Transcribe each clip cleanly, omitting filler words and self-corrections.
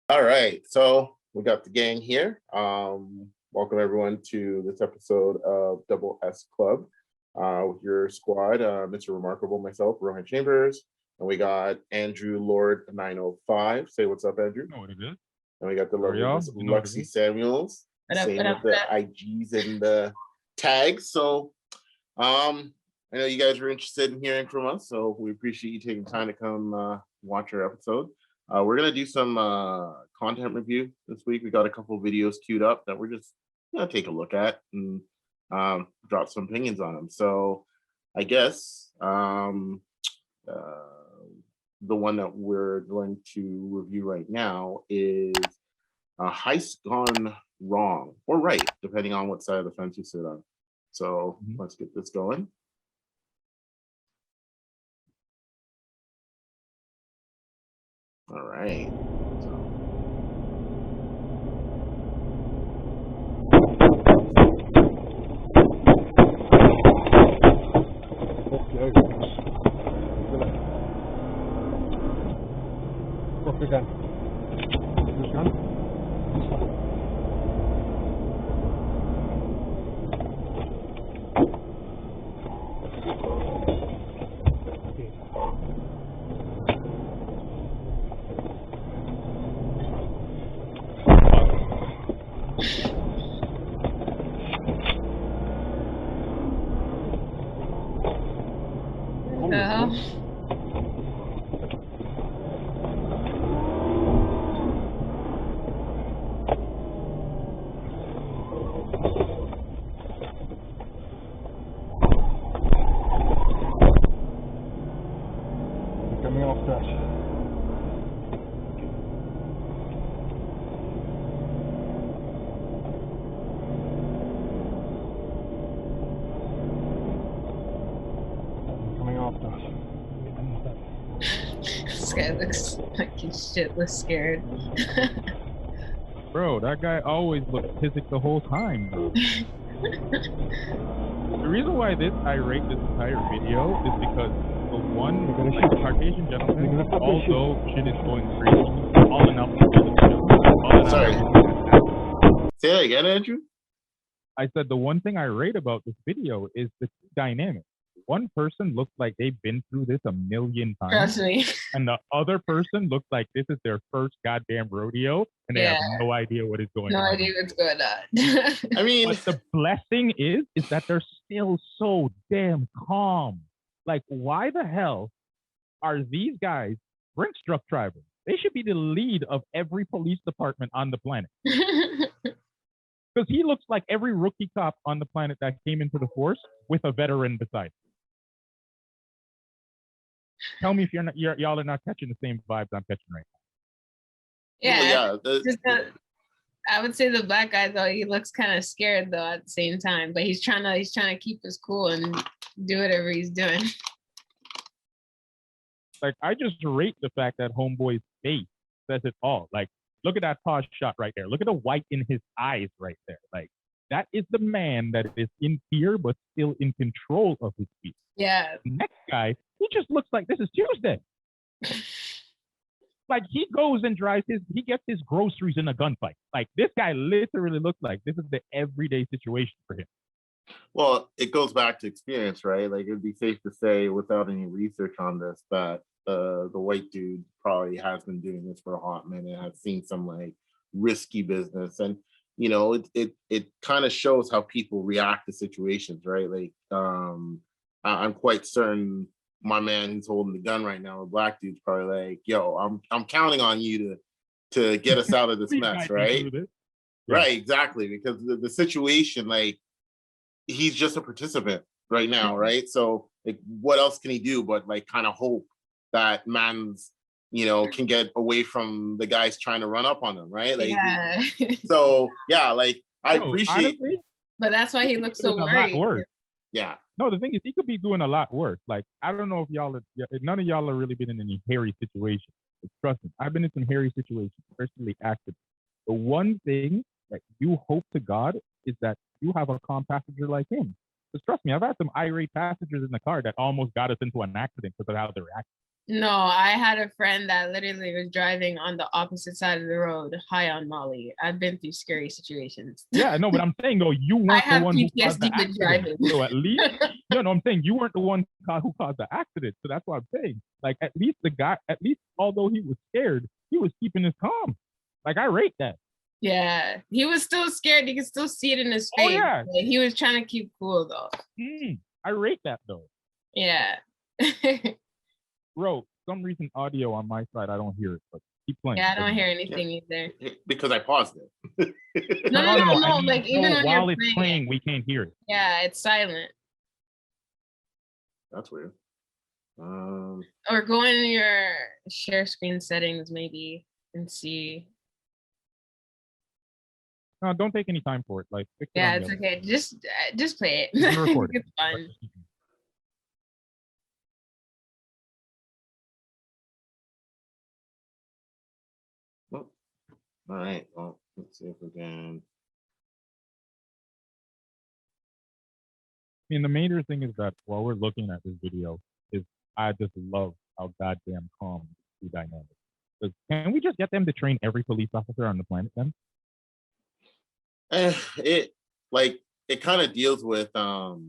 All right, so we got the gang here. Welcome everyone to this episode of Double S Club with your squad, Mr. Remarkable, myself, Rohan Chambers, and we got Andrew Lord 905. Say what's up, Andrew. You know what it is. And we got the lovely y'all? Miss You know what it Lexi is. Samuels, same with the IGs and the tags. So, I know you guys were interested in hearing from us, so we appreciate you taking time to come watch our episode. We're gonna do some content review this week. We got a couple of videos queued up that we're just gonna take a look at and drop some opinions on them. So I guess the one that we're going to review right now is Heist Gone Wrong or Right, depending on what side of the fence you sit on. So let's get this going. All right. Coming off dash. Coming off dash. This guy looks like he's shitless scared. Bro, that guy always looked physic the whole time, bro. The reason why I rate this entire video is because the one, like the Caucasian gentleman, although shit is going crazy, all in up to the shit. Sorry. Say that again, Andrew? I said the one thing I rate about this video is the dynamic. One person looks like they've been through this a million times. Trust me. And the other person looks like this is their first goddamn rodeo and they have no idea what is going on. No idea what's going on. I mean, but the blessing is that they're still so damn calm. Like, why the hell are these guys Brinks truck drivers? They should be the lead of every police department on the planet. Because he looks like every rookie cop on the planet that came into the force with a veteran beside him. Tell me if y'all are not catching the same vibes I'm catching right now. Yeah, I would say the black guy though, he looks kind of scared though at the same time, but he's trying to keep his cool and do whatever he's doing. Like, I just rate the fact that homeboy's face says it all. Like, look at that pause shot right there. Look at the white in his eyes right there. Like, that is the man that is in fear but still in control of his fear. Yeah. The next guy, he just looks like this is Tuesday. Like, he goes and he gets his groceries in a gunfight. Like, this guy literally looks like this is the everyday situation for him. Well, it goes back to experience, right? Like, it would be safe to say, without any research on this, that the white dude probably has been doing this for a hot minute, has seen some like risky business, and you know, it kind of shows how people react to situations, right? Like, I'm quite certain my man who's holding the gun right now, a black dude's probably like, "Yo, I'm counting on you to get us out of this mess," right? Yeah. Right, exactly, because the situation, like, he's just a participant right now, right? So, like, what else can he do but like kind of hope that man's, you know, can get away from the guys trying to run up on him, right? Like, yeah. So yeah, like, I appreciate, honestly, but that's why he looks so worried. Yeah. No, the thing is, he could be doing a lot worse. Like, I don't know if none of y'all have really been in any hairy situations. But trust me, I've been in some hairy situations, personally active. The one thing that you hope to God is that you have a calm passenger like him. Because trust me, I've had some irate passengers in the car that almost got us into an accident because of how they're acting. No, I had a friend that literally was driving on the opposite side of the road, high on Molly. I've been through scary situations. Yeah, no, but I'm saying though, you I weren't the have one who caused the PTSD with accident. driving. So at least, no, I'm saying you weren't the one who caused the accident. So that's what I'm saying. Like at least the guy, at least although he was scared, he was keeping his calm. Like I rate that. Yeah, he was still scared. You could still see it in his face. Oh yeah, Like, he was trying to keep cool though. I rate that though. Yeah. Bro, some reason audio on my side I don't hear it, but keep playing. Yeah, I don't hear anything either. Because I paused it. No. I mean, like even when while you're it's playing, we can't hear it. Yeah, it's silent. That's weird. Or go in your share screen settings maybe and see. No, don't take any time for it. Like, yeah, it's okay. Just play it. It's fun. Well, all right. Well, let's see if we can. I mean, the major thing is that while we're looking at this video, is I just love how goddamn calm the dynamic. Can we just get them to train every police officer on the planet then? It kind of deals with how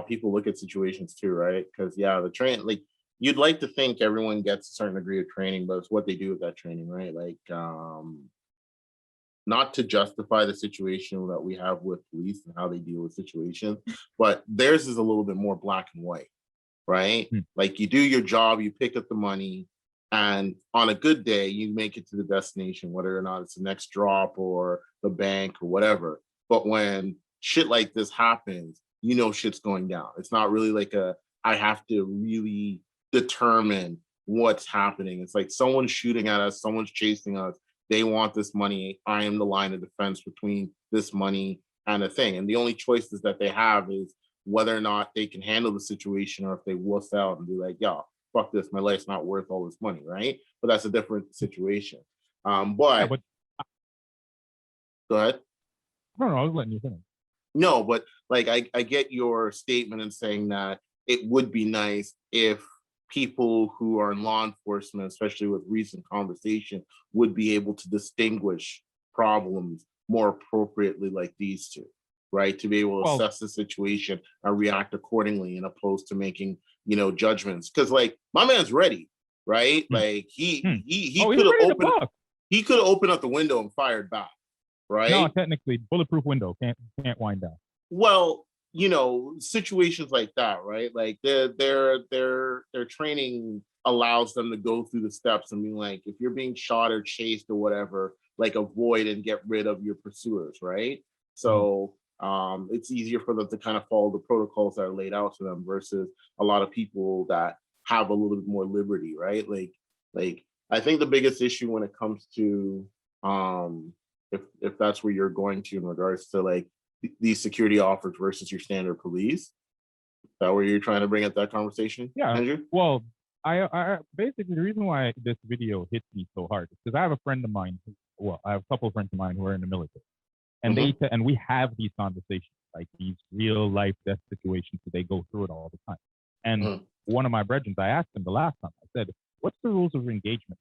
people look at situations too, right? Because the train, like, you'd like to think everyone gets a certain degree of training, but it's what they do with that training, right? Like, not to justify the situation that we have with police and how they deal with situations, but theirs is a little bit more black and white, right? Like, you do your job, you pick up the money, and on a good day, you make it to the destination, whether or not it's the next drop or the bank or whatever. But when shit like this happens, shit's going down. It's not really like I have to really determine what's happening. It's like someone's shooting at us, someone's chasing us. They want this money. I am the line of defense between this money and a thing. And the only choices that they have is whether or not they can handle the situation, or if they wuss out and be like, yo, fuck this, my life's not worth all this money, right? But that's a different situation. But go ahead. No, I was letting you finish. No, but like I get your statement in saying that it would be nice if people who are in law enforcement, especially with recent conversation, would be able to distinguish problems more appropriately, like these two, right? To be able to assess the situation and react accordingly, in opposed to making judgments. Because like my man's ready, right? Like he could have opened up the window and fired back. Right? No, technically, bulletproof window can't wind down. Well, situations like that, right? Like their training allows them to go through the steps and be like, if you're being shot or chased or whatever, like avoid and get rid of your pursuers, right? So it's easier for them to kind of follow the protocols that are laid out to them versus a lot of people that have a little bit more liberty, right? Like I think the biggest issue when it comes to if that's where you're going to in regards to like these security offers versus your standard police, is that where you're trying to bring up that conversation? Yeah, Andrew? Well, I basically, the reason why this video hits me so hard is because I have a friend of mine, I have a couple of friends of mine who are in the military, and and we have these conversations, like these real life death situations that they go through it all the time. And one of my brethren, I asked him the last time, I said, what's the rules of engagement?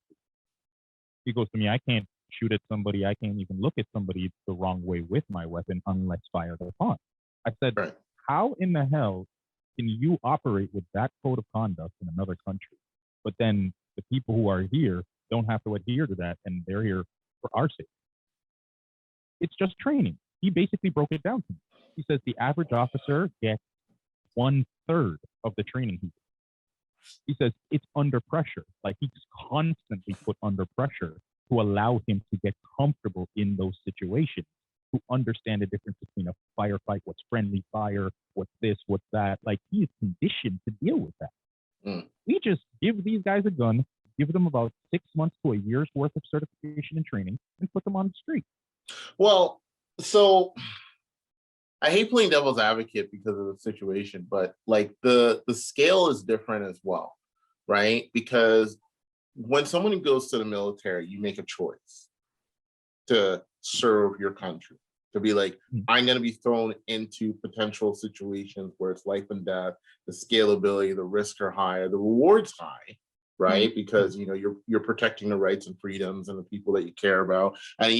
He goes to me, I can't shoot at somebody, I can't even look at somebody the wrong way with my weapon unless fired upon. I said, how in the hell can you operate with that code of conduct in another country, but then the people who are here don't have to adhere to that, and they're here for our sake? It's just training. He basically broke it down to me. He says the average officer gets 1/3 of the training he gets. He says it's under pressure. Like, he's constantly put under pressure to allow him to get comfortable in those situations, to understand the difference between a firefight, what's friendly fire, what's this, what's that. Like, he is conditioned to deal with that. We just give these guys a gun, give them about 6 months to a year's worth of certification and training, and put them on the street. Well, so I hate playing devil's advocate because of the situation, but like the scale is different as well, right? Because when someone goes to the military, you make a choice to serve your country, to be like, I'm going to be thrown into potential situations where it's life and death, the scalability, the risks are high, the rewards high, right? Because you're protecting the rights and freedoms and the people that you care about, and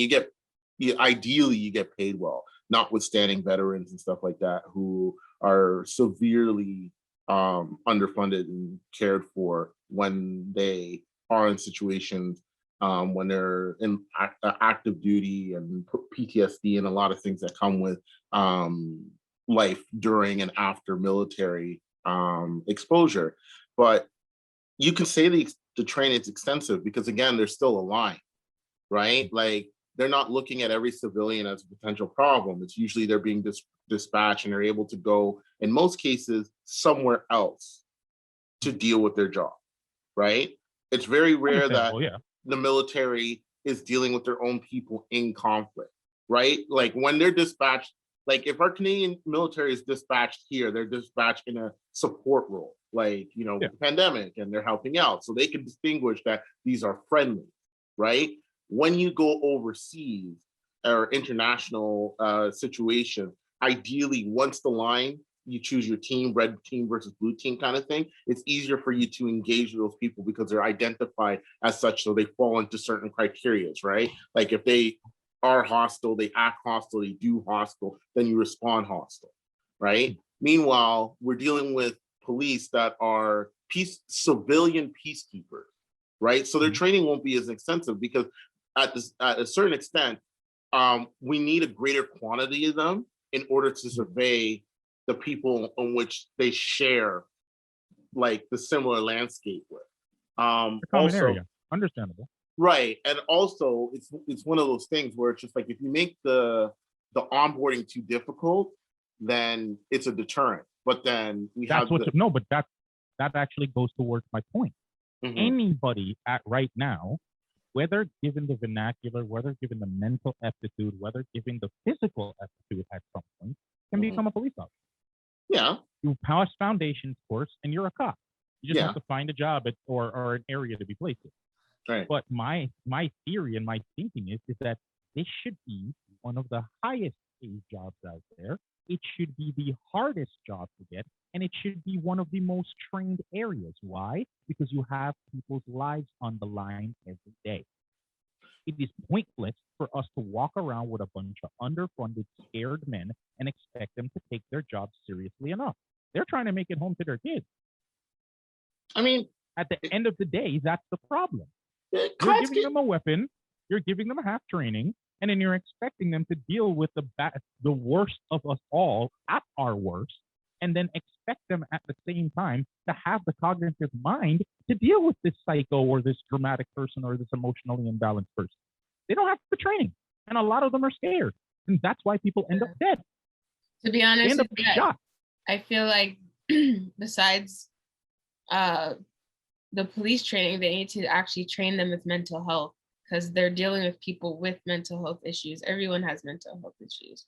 ideally you get paid well, notwithstanding veterans and stuff like that who are severely underfunded and cared for when they are in situations when they're in active duty and PTSD and a lot of things that come with life during and after military exposure. But you can say the training is extensive because, again, there's still a line, right? Like, they're not looking at every civilian as a potential problem. It's usually they're being dispatched and they're able to go, in most cases, somewhere else to deal with their job, right? It's very rare that the military is dealing with their own people in conflict, right? Like, when they're dispatched, like if our Canadian military is dispatched here, they're dispatched in a support role, like, with the pandemic, and they're helping out. So they can distinguish that these are friendly, right? When you go overseas or international situation, ideally, once the line, you choose your team, red team versus blue team kind of thing, it's easier for you to engage with those people because they're identified as such, so they fall into certain criterias, right? Like if they are hostile, they act hostile, they do hostile, then you respond hostile, right? Meanwhile, we're dealing with police that are civilian peacekeepers, right? So their training won't be as extensive because at a certain extent, we need a greater quantity of them in order to survey the people on which they share like the similar landscape with. Common area, understandable. Right, and also it's one of those things where it's just like if you make the onboarding too difficult, then it's a deterrent. But then but that actually goes towards my point. Anybody right now, whether given the vernacular, whether given the mental aptitude, whether given the physical aptitude at some point, can become a police officer. Yeah. You pass foundations course and you're a cop. You just have to find a job or an area to be placed in. Right. But my theory and my thinking is that this should be one of the highest paid jobs out there. It should be the hardest job to get, and it should be one of the most trained areas. Why? Because you have people's lives on the line every day. It is pointless for us to walk around with a bunch of underfunded, scared men and expect them to take their jobs seriously enough. They're trying to make it home to their kids. I mean, at the end of the day, that's the problem. You're giving them a weapon, you're giving them a half training, and then you're expecting them to deal with the worst of us all at our worst, and then expect them at the same time to have the cognitive mind to deal with this psycho or this dramatic person or this emotionally imbalanced person. They don't have the training, and a lot of them are scared, and that's why people end up dead. To be honest, they end up shot. I feel like besides the police training, they need to actually train them with mental health, because they're dealing with people with mental health issues. Everyone has mental health issues,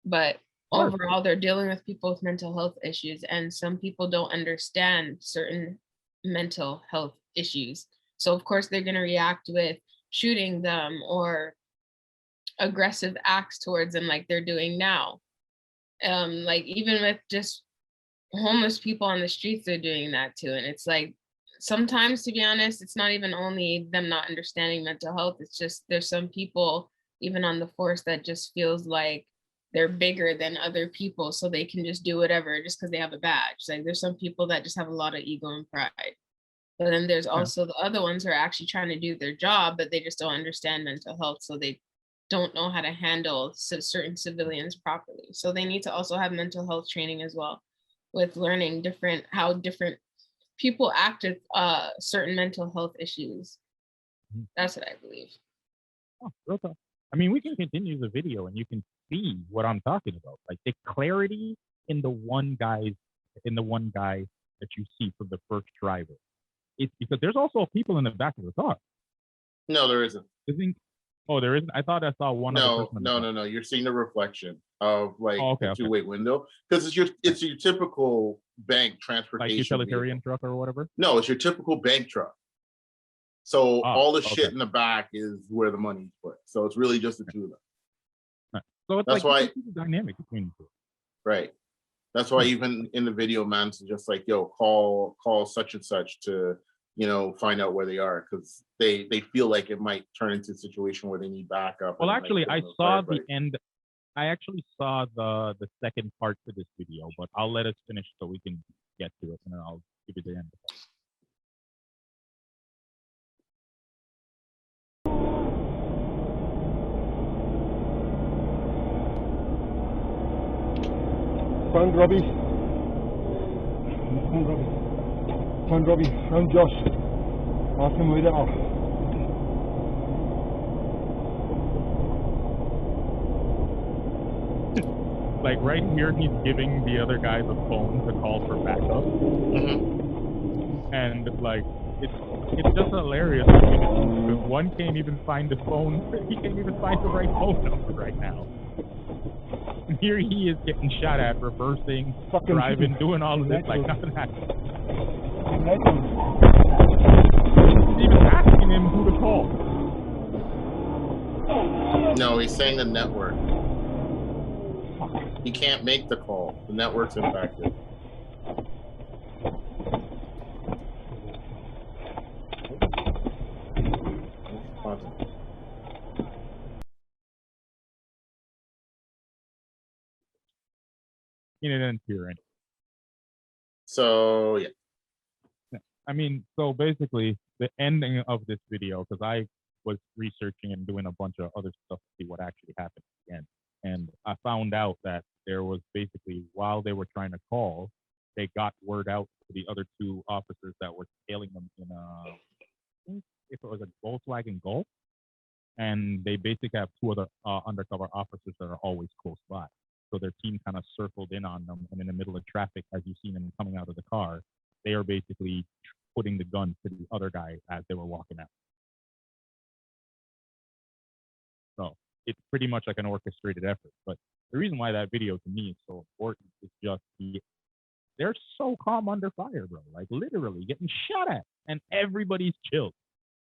but overall, they're dealing with people with mental health issues, and some people don't understand certain mental health issues. So of course, they're going to react with shooting them or aggressive acts towards them like they're doing now. Like even with just homeless people on the streets, they're doing that too. And it's like, sometimes, to be honest, it's not even only them not understanding mental health. It's just there's some people even on the force that just feels like they're bigger than other people, so they can just do whatever just because they have a badge. Like there's some people that just have a lot of ego and pride. But then there's also the other ones who are actually trying to do their job, but they just don't understand mental health, so they don't know how to handle certain civilians properly. So they need to also have mental health training as well, with learning how different people act with certain mental health issues. That's what I believe. Oh, okay. I mean, we can continue the video and you can see what I'm talking about. Like the clarity in the one guy that you see from the first driver. It's because there's also people in the back of the car. No, there isn't. Oh, there isn't? I thought I saw one other person. No. You're seeing the reflection of the two-way window, because it's your typical bank transportation, like utilitarian truck or whatever. No, it's your typical bank truck. So all the shit in the back is where the money's put. So it's really just the two of them. So it's That's like why, you can see the dynamic between the two. right. That's why even in the video, man's just like, yo, call such and such to, you know, find out where they are, because they feel like it might turn into a situation where they need backup. Well, and it might actually, put I them in a saw the firefight. end. I actually saw the second part to this video, but I'll let us finish so we can get to it, and then I'll give you the end. Found Robbie. Found Robbie. Found Josh. Ask him where they are. Like right here, he's giving the other guy the phone to call for backup, and like it's just hilarious because one can't even find the phone. He can't even find the right phone number right now. And here he is getting shot at, reversing, Fucking driving, shit. doing all of this like nothing happened. Right. He's even asking him who to call. No, he's saying the network. He can't make the call. The network's impacted. He didn't hear anything. So yeah. I mean, so basically, the ending of this video, because I was researching and doing a bunch of other stuff to see what actually happened again, and I found out that there was basically, while they were trying to call, they got word out to the other two officers that were tailing them in a, I think if it was a Volkswagen Golf, and they basically have two other undercover officers that are always close by. So their team kind of circled in on them, and in the middle of traffic, as you've seen them coming out of the car, they are basically putting the gun to the other guy as they were walking out. So it's pretty much like an orchestrated effort. But the reason why that video to me is so important is just they're so calm under fire, bro. Like literally getting shot at, and everybody's chilled.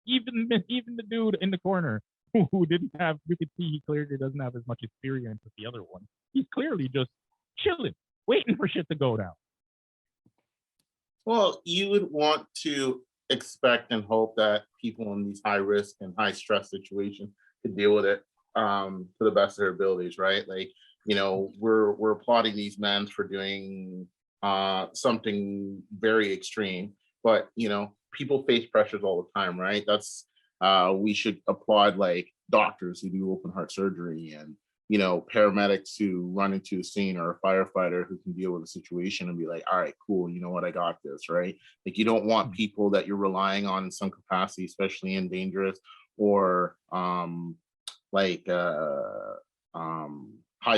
Even the dude in the corner who didn't have, you could see he clearly doesn't have as much experience as the other one. He's clearly just chilling, waiting for shit to go down. Well, you would want to expect and hope that people in these high risk and high stress situations could deal with it to the best of their abilities, right? Like, you know, we're applauding these men for doing something very extreme, but you know, people face pressures all the time, right? That's we should applaud like doctors who do open heart surgery, and you know, paramedics who run into a scene, or a firefighter who can deal with a situation and be like, all right, cool, you know what, I got this, right? Like you don't want people that you're relying on in some capacity, especially in dangerous or high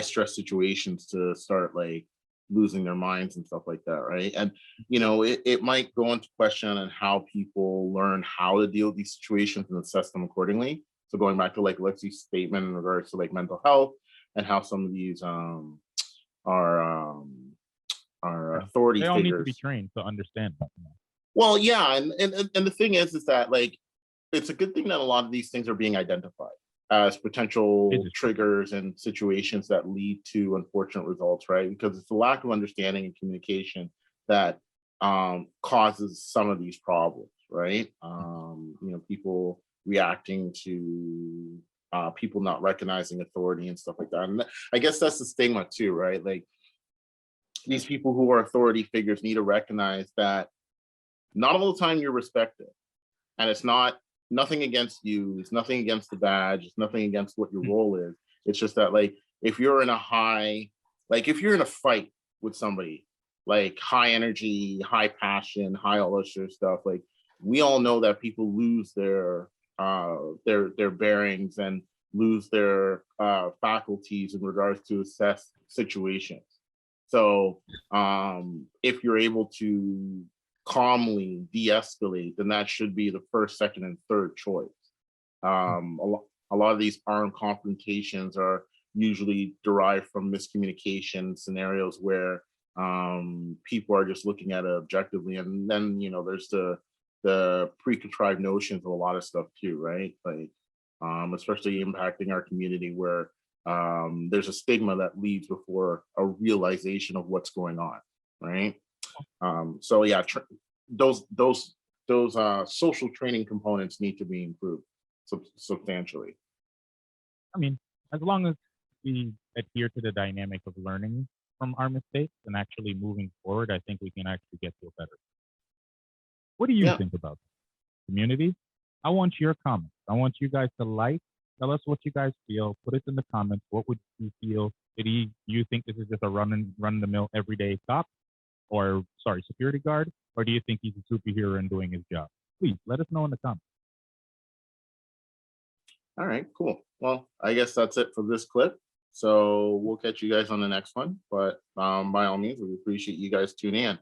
stress situations, to start like losing their minds and stuff like that, right? And you know, it might go into question on how people learn how to deal with these situations and assess them accordingly. So going back to like Lexi's statement in regards to like mental health and how some of these are authority They all figures need to be trained to understand that. Well, yeah, and the thing is that like it's a good thing that a lot of these things are being identified as potential triggers and situations that lead to unfortunate results, right? Because it's a lack of understanding and communication that causes some of these problems, right? You know, people reacting to people not recognizing authority and stuff like that. And I guess that's the stigma too, right? Like these people who are authority figures need to recognize that not all the time you're respected, and it's nothing against you, it's nothing against the badge, it's nothing against what your role is. It's just that like if you're in a fight with somebody, like high energy, high passion, high all that sort of stuff, like we all know that people lose their bearings and lose their faculties in regards to assess situations. So if you're able to calmly de-escalate, then that should be the first, second, and third choice. A lot of these armed confrontations are usually derived from miscommunication scenarios where people are just looking at it objectively, and then you know there's the pre-contrived notions of a lot of stuff too, right? Like especially impacting our community where there's a stigma that leads before a realization of what's going on, right? So yeah, those social training components need to be improved substantially. I mean, as long as we adhere to the dynamic of learning from our mistakes and actually moving forward, I think we can actually get to a better. What do you think about this? Community? I want your comments. I want you guys to tell us what you guys feel. Put it in the comments. What would you feel? You think this is just a run-of-the-mill everyday cop, or sorry, security guard, or do you think he's a superhero and doing his job? Please let us know in the comments. All right, cool. Well, I guess that's it for this clip. So we'll catch you guys on the next one. But by all means, we appreciate you guys tuning in.